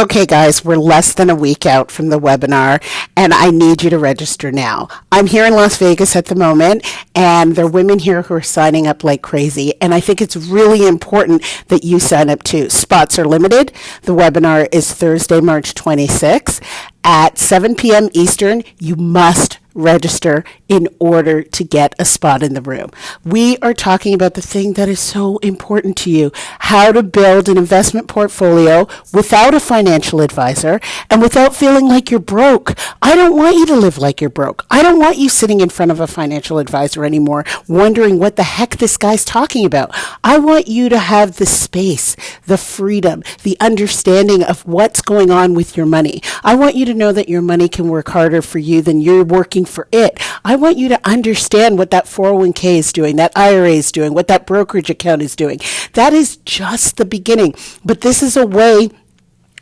Okay, guys, we're less than a week out from the webinar, and I need you to register now. I'm here in Las Vegas at the moment, and there are women here who are signing up like crazy, and I think it's really important that you sign up too. Spots are limited. The webinar is Thursday, March 26th at 7 p.m. Eastern. You must register in order to get a spot in the room. We are talking about the thing that is so important to you, how to build an investment portfolio without a financial advisor and without feeling like you're broke. I don't want you to live like you're broke. I don't want you sitting in front of a financial advisor anymore wondering what the heck this guy's talking about. I want you to have the space, the freedom, the understanding of what's going on with your money. I want you to know that your money can work harder for you than you're working for it. I want you to understand what that 401k is doing, that IRA is doing, what that brokerage account is doing. That is just the beginning. But this is a way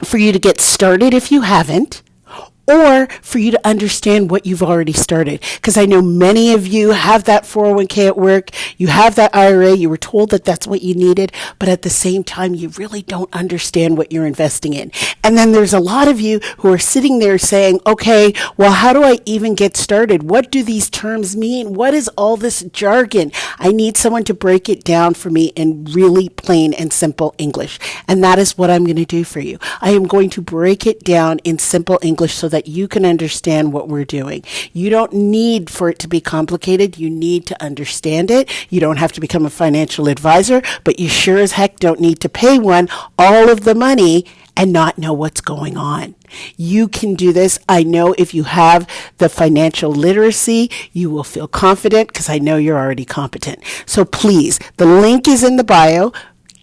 for you to get started if you haven't, or for you to understand what you've already started. Because I know many of you have that 401k at work, you have that IRA, you were told that that's what you needed, but at the same time, you really don't understand what you're investing in. And then there's a lot of you who are sitting there saying, okay, well, how do I even get started? What do these terms mean? What is all this jargon? I need someone to break it down for me in really plain and simple English. And that is what I'm going to do for you. I am going to break it down in simple English so that you can understand what we're doing. You don't need for it to be complicated. You need to understand it. You don't have to become a financial advisor, but you sure as heck don't need to pay one all of the money and not know what's going on. You can do this. I know if you have the financial literacy, you will feel confident because I know you're already competent. So please, the link is in the bio.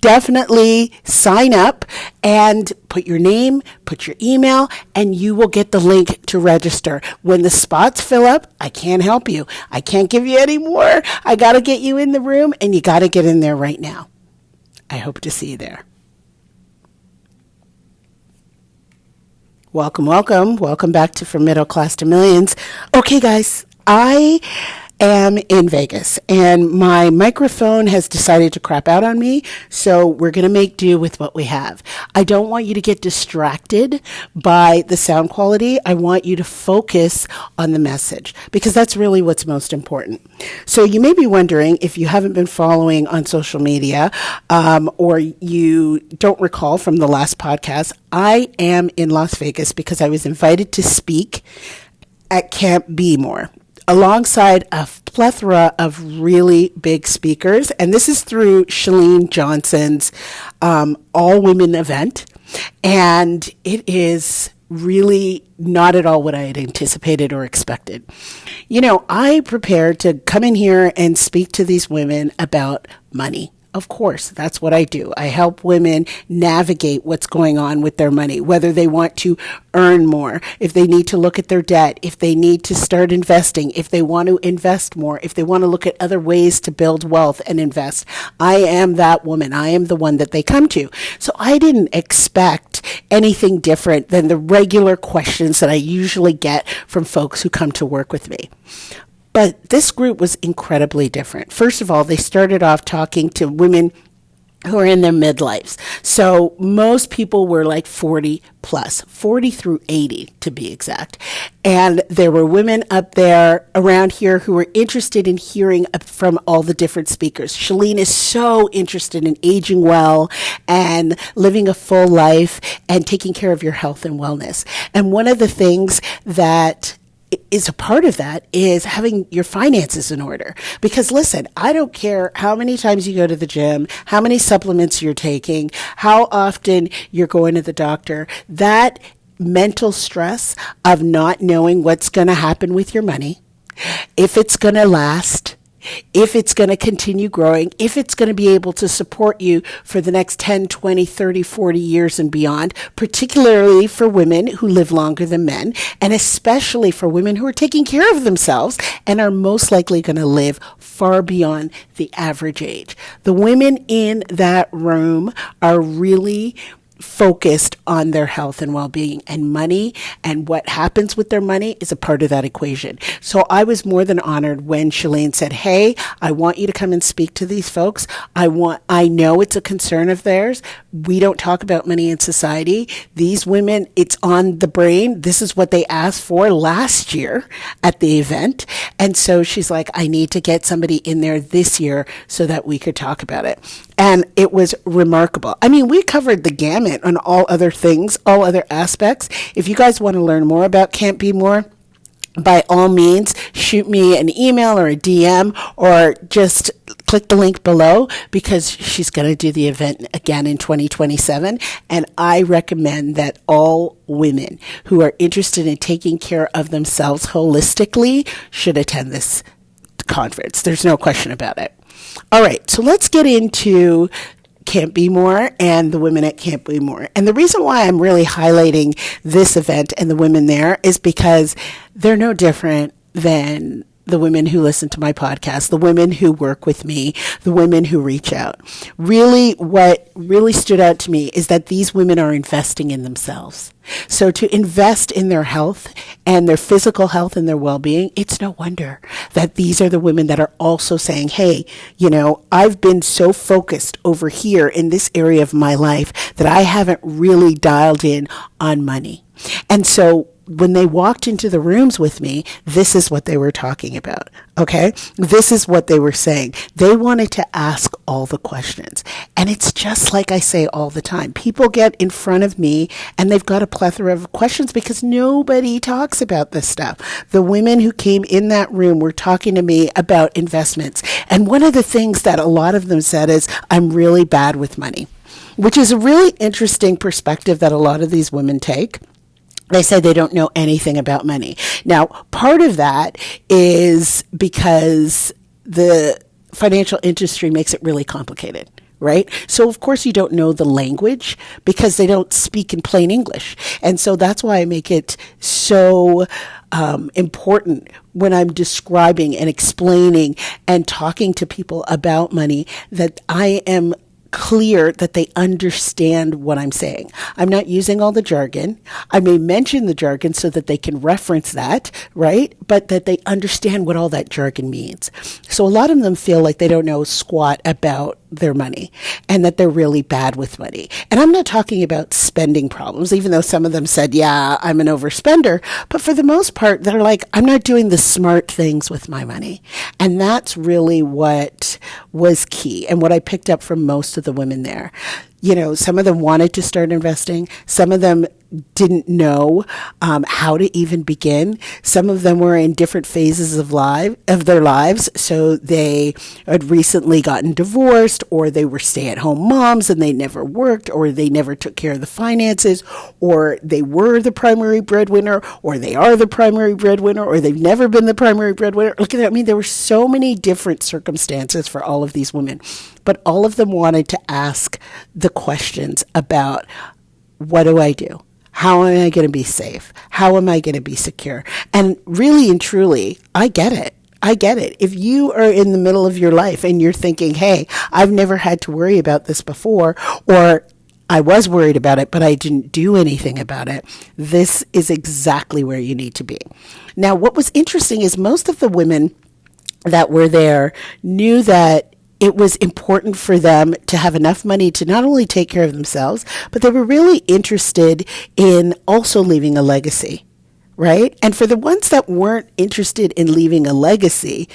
Definitely sign up and put your name, put your email, and you will get the link to register. When the spots fill up, I can't help you. I can't give you any more. I got to get you in the room, and you got to get in there right now. I hope to see you there. Welcome, welcome. Welcome back to From Middle Class to Millions. Okay, guys, I am in Vegas and my microphone has decided to crap out on me, so we're going to make do with what we have. I don't want you to get distracted by the sound quality. I want you to focus on the message because that's really what's most important. So you may be wondering, if you haven't been following on social media or you don't recall from the last podcast, I am in Las Vegas because I was invited to speak at Camp Be More, alongside a plethora of really big speakers. And this is through Chalene Johnson's all-women event. And it is really not at all what I had anticipated or expected. You know, I prepared to come in here and speak to these women about money. Of course, that's what I do. I help women navigate what's going on with their money, whether they want to earn more, if they need to look at their debt, if they need to start investing, if they want to invest more, if they want to look at other ways to build wealth and invest. I am that woman. I am the one that they come to. So I didn't expect anything different than the regular questions that I usually get from folks who come to work with me. But this group was incredibly different. First of all, they started off talking to women who are in their midlives. So most people were like 40 plus, 40 through 80 to be exact. And there were women up there around here who were interested in hearing from all the different speakers. Chalene is so interested in aging well and living a full life and taking care of your health and wellness. And one of the things that is a part of that is having your finances in order. Because listen, I don't care how many times you go to the gym, how many supplements you're taking, how often you're going to the doctor, that mental stress of not knowing what's going to happen with your money, if it's going to last, if it's going to continue growing, if it's going to be able to support you for the next 10, 20, 30, 40 years and beyond, particularly for women who live longer than men, and especially for women who are taking care of themselves and are most likely going to live far beyond the average age. The women in that room are really focused on their health and well-being, and money and what happens with their money is a part of that equation. So I was more than honored when Chalene said, hey, I want you to come and speak to these folks. I know it's a concern of theirs. We don't talk about money in society. These women, it's on the brain. This is what they asked for last year at the event. And so she's like, I need to get somebody in there this year so that we could talk about it. And it was remarkable. I mean, we covered the gamut on all other things, all other aspects. If you guys want to learn more about Can't Be More, by all means, shoot me an email or a DM, or just click the link below, because she's going to do the event again in 2027. And I recommend that all women who are interested in taking care of themselves holistically should attend this conference. There's no question about it. All right, so let's get into Can't Be More and the women at Can't Be More. And the reason why I'm really highlighting this event and the women there is because they're no different than the women who listen to my podcast, the women who work with me, the women who reach out. Really, what really stood out to me is that these women are investing in themselves. So to invest in their health and their physical health and their well-being, it's no wonder that these are the women that are also saying, hey, I've been so focused over here in this area of my life that I haven't really dialed in on money. And so when they walked into the rooms with me, this is what they were talking about. Okay. This is what they were saying. They wanted to ask all the questions. And it's just like I say all the time. People get in front of me and they've got a plethora of questions because nobody talks about this stuff. The women who came in that room were talking to me about investments. And one of the things that a lot of them said is, I'm really bad with money, which is a really interesting perspective that a lot of these women take. They say they don't know anything about money. Now, part of that is because the financial industry makes it really complicated, right? So, of course, you don't know the language because they don't speak in plain English. And so that's why I make it so important when I'm describing and explaining and talking to people about money that I am clear that they understand what I'm saying. I'm not using all the jargon. I may mention the jargon so that they can reference that, right? But that they understand what all that jargon means. So a lot of them feel like they don't know squat about their money and that they're really bad with money. And I'm not talking about spending problems, even though some of them said, yeah, I'm an overspender. But for the most part, they're like, I'm not doing the smart things with my money. And that's really what was key and what I picked up from most of the women there. Some of them wanted to start investing. Some of them didn't know how to even begin. Some of them were in different phases of their lives. So they had recently gotten divorced, or they were stay-at-home moms and they never worked, or they never took care of the finances, or they were the primary breadwinner, or they are the primary breadwinner, or they've never been the primary breadwinner. Look at that. I mean, there were so many different circumstances for all of these women, but all of them wanted to ask the questions about, what do I do? How am I going to be safe? How am I going to be secure? And really and truly, I get it. I get it. If you are in the middle of your life and you're thinking, hey, I've never had to worry about this before, or I was worried about it, but I didn't do anything about it, this is exactly where you need to be. Now, what was interesting is most of the women that were there knew that it was important for them to have enough money to not only take care of themselves, but they were really interested in also leaving a legacy, right? And for the ones that weren't interested in leaving a legacy,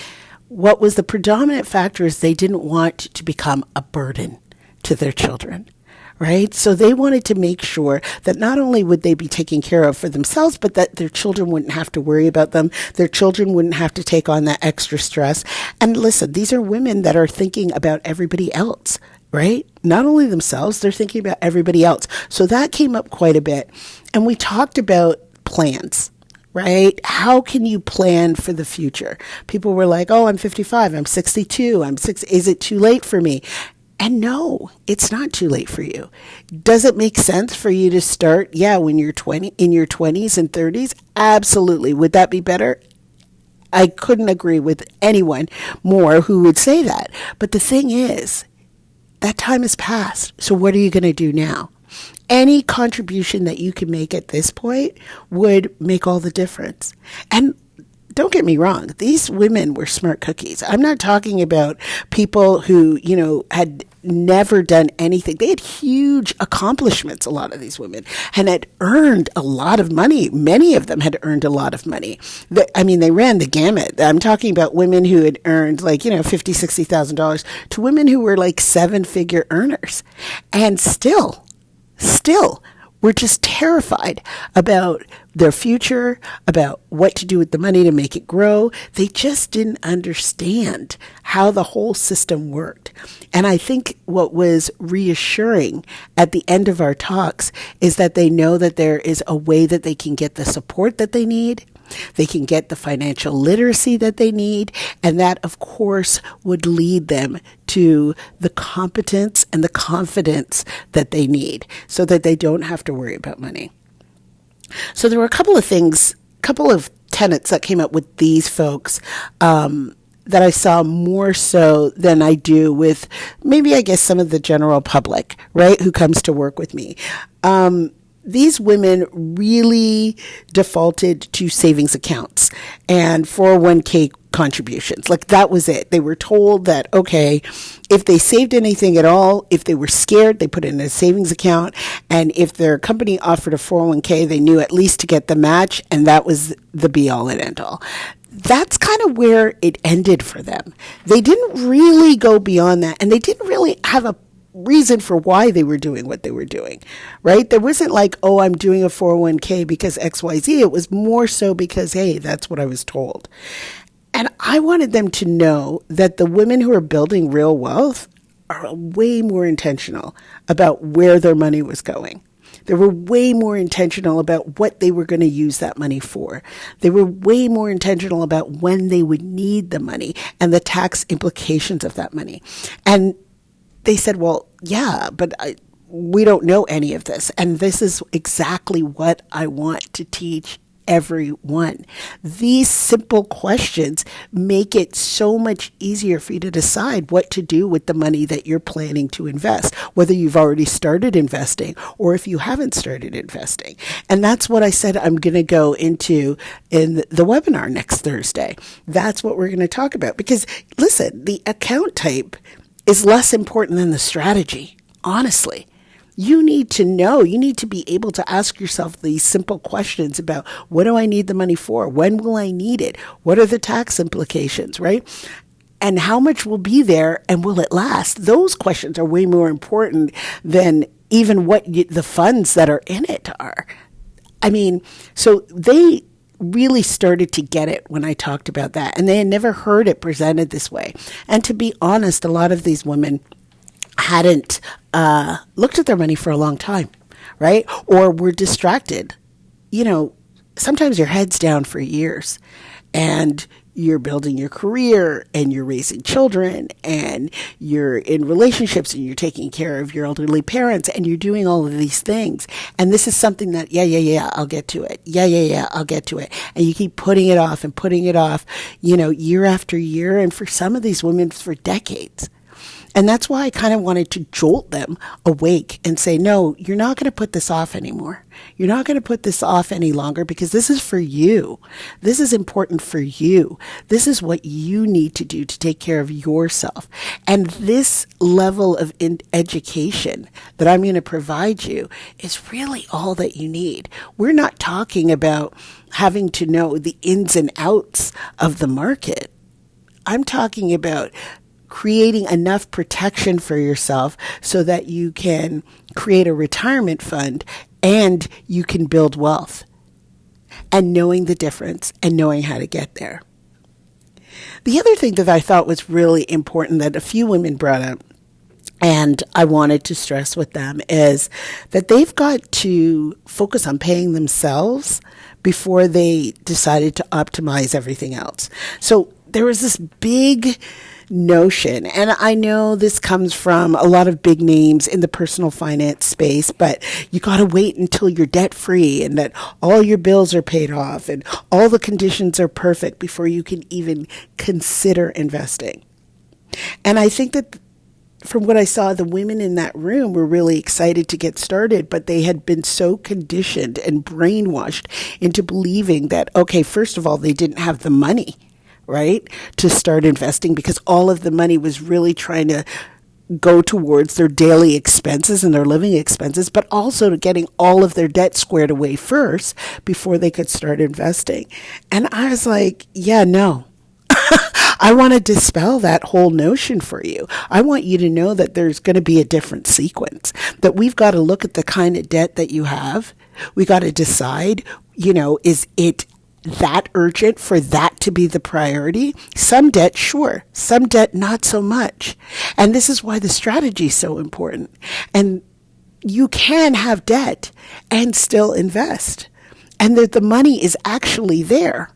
what was the predominant factor is they didn't want to become a burden to their children, right? So they wanted to make sure that not only would they be taken care of for themselves, but that their children wouldn't have to worry about them. Their children wouldn't have to take on that extra stress. And listen, these are women that are thinking about everybody else, right? Not only themselves, they're thinking about everybody else. So that came up quite a bit. And we talked about plans, right? How can you plan for the future? People were like, oh, I'm 55, I'm 62, is it too late for me? And no, it's not too late for you. Does it make sense for you to start? Yeah, when you're in your 20s and 30s? Absolutely. Would that be better? I couldn't agree with anyone more who would say that. But the thing is, that time has passed. So what are you going to do now? Any contribution that you can make at this point would make all the difference. And don't get me wrong, these women were smart cookies. I'm not talking about people who, had never done anything. They had huge accomplishments, a lot of these women, and had earned a lot of money. Many of them had earned a lot of money. They ran the gamut. I'm talking about women who had earned $50,000, $60,000 to women who were like 7-figure earners. And still, we're just terrified about their future, about what to do with the money to make it grow. They just didn't understand how the whole system worked. And I think what was reassuring at the end of our talks is that they know that there is a way that they can get the support that they need. They can get the financial literacy that they need, and that, of course, would lead them to the competence and the confidence that they need so that they don't have to worry about money. So there were a couple of tenets that came up with these folks that I saw more so than I do with maybe, I guess, some of the general public, right, who comes to work with me. These women really defaulted to savings accounts and 401k contributions. Like, that was it. They were told that, okay, if they saved anything at all, if they were scared, they put it in a savings account. And if their company offered a 401k, they knew at least to get the match. And that was the be all and end all. That's kind of where it ended for them. They didn't really go beyond that. And they didn't really have a reason for why they were doing what they were doing, right? There wasn't like, oh, I'm doing a 401k because XYZ. It was more so because, hey, that's what I was told. And I wanted them to know that the women who are building real wealth are way more intentional about where their money was going. They were way more intentional about what they were going to use that money for. They were way more intentional about when they would need the money and the tax implications of that money. And they said, well, yeah, but we don't know any of this. And this is exactly what I want to teach everyone. These simple questions make it so much easier for you to decide what to do with the money that you're planning to invest, whether you've already started investing or if you haven't started investing. And that's what I said I'm going to go into in the webinar next Thursday. That's what we're going to talk about. Because listen, the account type is less important than the strategy, honestly. You need to know, you need to be able to ask yourself these simple questions about what do I need the money for? When will I need it? What are the tax implications, right? And how much will be there and will it last? Those questions are way more important than even what the funds that are in it are. So they really started to get it when I talked about that. And they had never heard it presented this way. And to be honest, a lot of these women hadn't looked at their money for a long time, right? Or were distracted. Sometimes your head's down for years and you're building your career and you're raising children and you're in relationships and you're taking care of your elderly parents and you're doing all of these things. And this is something that, I'll get to it. I'll get to it. And you keep putting it off and putting it off, year after year. And for some of these women, for decades. And that's why I kind of wanted to jolt them awake and say, no, you're not going to put this off anymore. You're not going to put this off any longer because this is for you. This is important for you. This is what you need to do to take care of yourself. And this level of education that I'm going to provide you is really all that you need. We're not talking about having to know the ins and outs of the market. I'm talking about creating enough protection for yourself so that you can create a retirement fund and you can build wealth, and knowing the difference and knowing how to get there. The other thing that I thought was really important that a few women brought up, and I wanted to stress with them, is that they've got to focus on paying themselves before they decided to optimize everything else. So there was this big notion, and I know this comes from a lot of big names in the personal finance space, but you got to wait until you're debt free and that all your bills are paid off and all the conditions are perfect before you can even consider investing. And I think that from what I saw, the women in that room were really excited to get started, but they had been so conditioned and brainwashed into believing that, okay, first of all, they didn't have the money, right, to start investing, because all of the money was really trying to go towards their daily expenses and their living expenses, but also to getting all of their debt squared away first before they could start investing. And I was like, yeah, no. I want to dispel that whole notion for you. I want you to know that there's going to be a different sequence, that we've got to look at the kind of debt that you have. We got to decide, is it that urgent for that to be the priority? Some debt, sure. Some debt, not so much. And this is why the strategy is so important. And you can have debt and still invest. And that the money is actually there,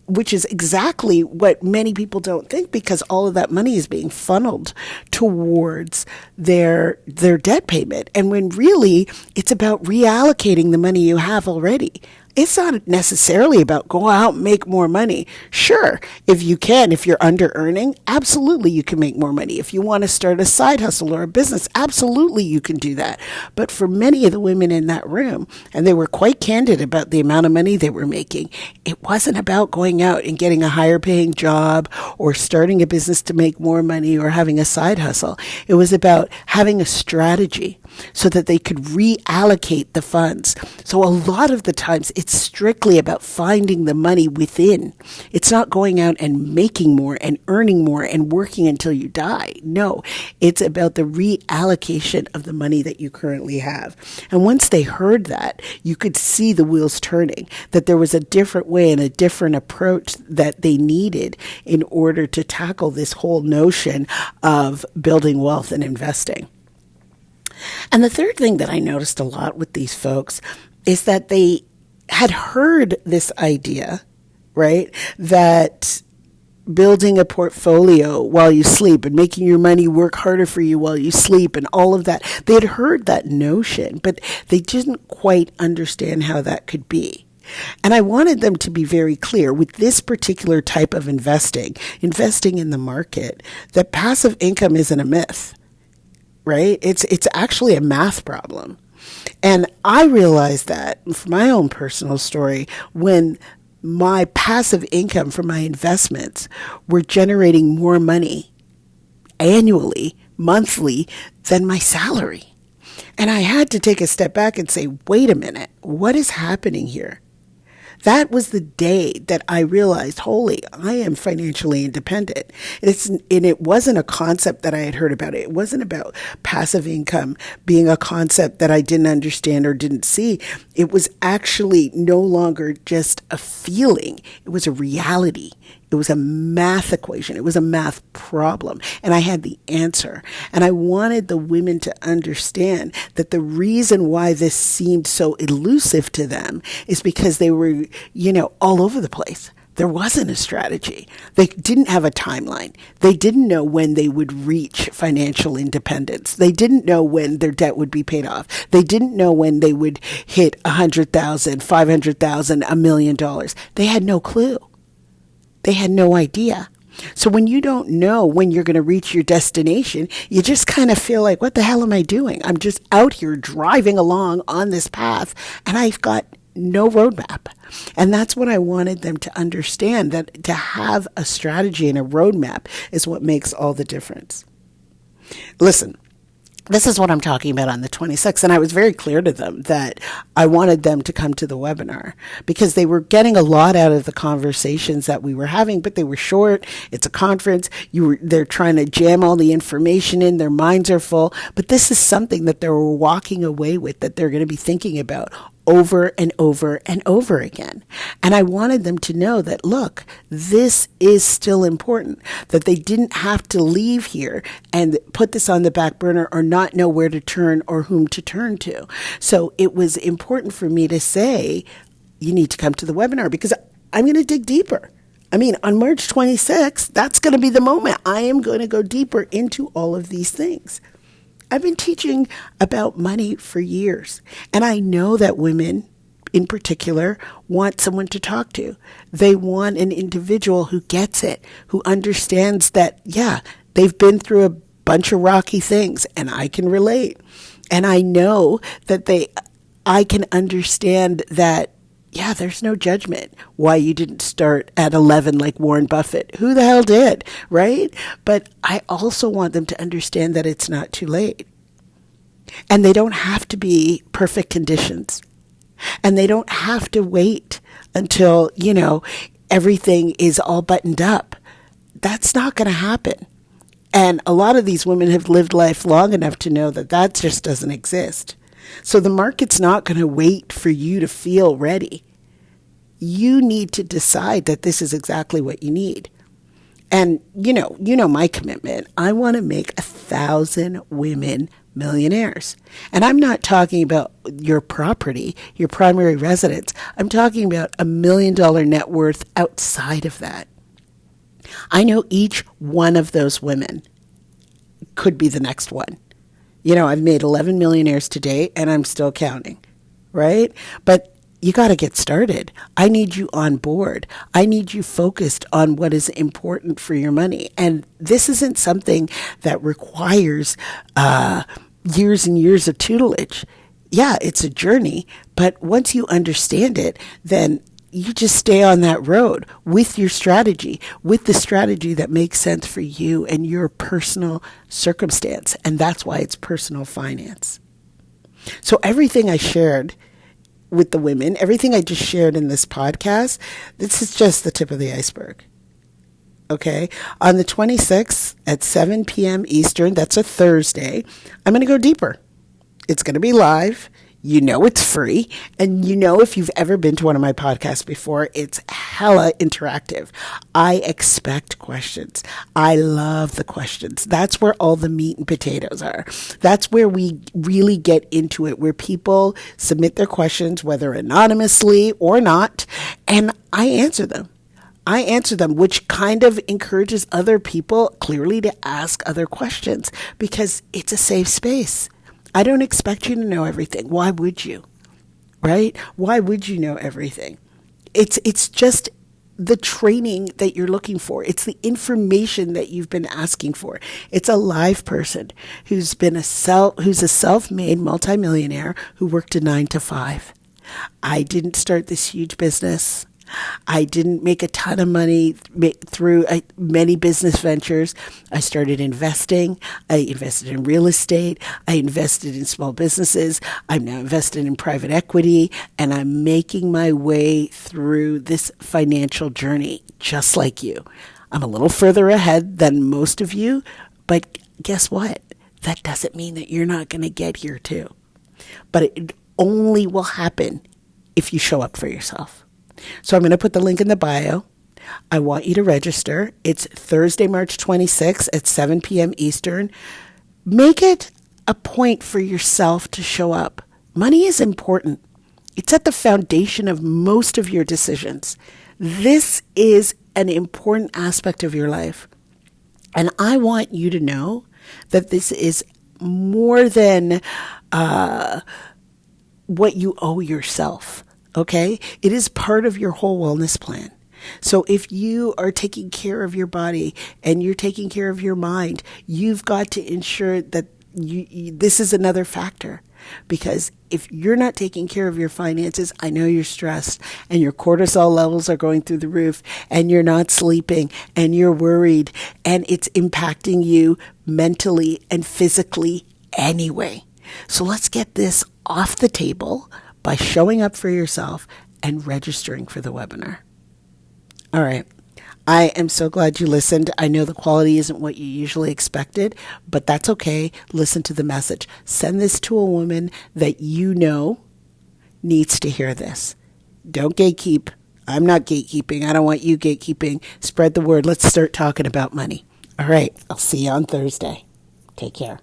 which is exactly what many people don't think, because all of that money is being funneled towards their debt payment. And when really it's about reallocating the money you have already. It's not necessarily about go out and make more money. Sure, if you're under earning, absolutely you can make more money. If you want to start a side hustle or a business, absolutely you can do that. But for many of the women in that room, and they were quite candid about the amount of money they were making, it wasn't about going out and getting a higher paying job or starting a business to make more money or having a side hustle. It was about having a strategy so that they could reallocate the funds. So a lot of the times it's strictly about finding the money within. It's not going out and making more and earning more and working until you die. No, it's about the reallocation of the money that you currently have. And once they heard that, you could see the wheels turning, that there was a different way and a different approach that they needed in order to tackle this whole notion of building wealth and investing. And the third thing that I noticed a lot with these folks is that they had heard this idea, right, that building a portfolio while you sleep and making your money work harder for you while you sleep and all of that. They had heard that notion, but they didn't quite understand how that could be. And I wanted them to be very clear with this particular type of investing in the market, that passive income isn't a myth. Right? It's actually a math problem. And I realized that from my own personal story, when my passive income from my investments were generating more money annually, monthly, than my salary. And I had to take a step back and say, wait a minute, what is happening here? That was the day that I realized, holy, I am financially independent. And it wasn't a concept that I had heard about. It wasn't about passive income being a concept that I didn't understand or didn't see. It was actually no longer just a feeling. It was a reality. It was a math equation. It was a math problem. And I had the answer. And I wanted the women to understand that the reason why this seemed so elusive to them is because they were, all over the place. There wasn't a strategy. They didn't have a timeline. They didn't know when they would reach financial independence. They didn't know when their debt would be paid off. They didn't know when they would hit $100,000, $500,000, $1 million. They had no clue. They had no idea. So when you don't know when you're going to reach your destination, you just kind of feel like, what the hell am I doing? I'm just out here driving along on this path and I've got no roadmap. And that's what I wanted them to understand, that to have a strategy and a roadmap is what makes all the difference. Listen, this is what I'm talking about on the 26th. And I was very clear to them that I wanted them to come to the webinar because they were getting a lot out of the conversations that we were having, but they were short. It's a conference. They're trying to jam all the information in. Their minds are full. But this is something that they're walking away with, that they're going to be thinking about over and over and over again. And I wanted them to know that, look, this is still important, that they didn't have to leave here and put this on the back burner or not know where to turn or whom to turn to. So it was important for me to say, you need to come to the webinar because I'm going to dig deeper. I mean, on March 26th, that's going to be the moment I am going to go deeper into all of these things. I've been teaching about money for years, and I know that women in particular want someone to talk to. They want an individual who gets it, who understands that, yeah, they've been through a bunch of rocky things, and I can relate. And I know that I can understand that, yeah, there's no judgment why you didn't start at 11 like Warren Buffett. Who the hell did, right? But I also want them to understand that it's not too late. And they don't have to be perfect conditions. And they don't have to wait until, everything is all buttoned up. That's not going to happen. And a lot of these women have lived life long enough to know that that just doesn't exist. So the market's not going to wait for you to feel ready. You need to decide that this is exactly what you need. And you know my commitment. I want to make 1,000 women millionaires. And I'm not talking about your property, your primary residence. I'm talking about $1 million net worth outside of that. I know each one of those women could be the next one. I've made 11 millionaires to date, and I'm still counting, right? But you got to get started. I need you on board. I need you focused on what is important for your money. And this isn't something that requires years and years of tutelage. Yeah, it's a journey, but once you understand it, then you just stay on that road with your strategy, with the strategy that makes sense for you and your personal circumstance. And that's why it's personal finance. So everything I shared with the women, everything I just shared in this podcast, this is just the tip of the iceberg. Okay? On the 26th at 7 p.m. Eastern, that's a Thursday, I'm going to go deeper. It's going to be live. It's free. And if you've ever been to one of my podcasts before, it's hella interactive. I expect questions. I love the questions. That's where all the meat and potatoes are. That's where we really get into it, where people submit their questions, whether anonymously or not, and I answer them. Which kind of encourages other people clearly to ask other questions because it's a safe space. I don't expect you to know everything. Why would you? Right? Why would you know everything? It's just the training that you're looking for. It's the information that you've been asking for. It's a live person who's a self-made multimillionaire who worked a 9 to 5. I didn't start this huge business. I didn't make a ton of money through many business ventures. I started investing. I invested in real estate. I invested in small businesses. I'm now invested in private equity, and I'm making my way through this financial journey just like you. I'm a little further ahead than most of you, but guess what? That doesn't mean that you're not going to get here too. But it only will happen if you show up for yourself. So I'm going to put the link in the bio. I want you to register. It's Thursday, March 26th at 7 p.m. Eastern. Make it a point for yourself to show up. Money is important. It's at the foundation of most of your decisions. This is an important aspect of your life. And I want you to know that this is more than what you owe yourself. Okay? It is part of your whole wellness plan. So if you are taking care of your body and you're taking care of your mind, you've got to ensure that this is another factor. Because if you're not taking care of your finances, I know you're stressed and your cortisol levels are going through the roof and you're not sleeping and you're worried and it's impacting you mentally and physically anyway. So let's get this off the table by showing up for yourself and registering for the webinar. All right. I am so glad you listened. I know the quality isn't what you usually expected, but that's okay. Listen to the message. Send this to a woman that you know needs to hear this. Don't gatekeep. I'm not gatekeeping. I don't want you gatekeeping. Spread the word. Let's start talking about money. All right. I'll see you on Thursday. Take care.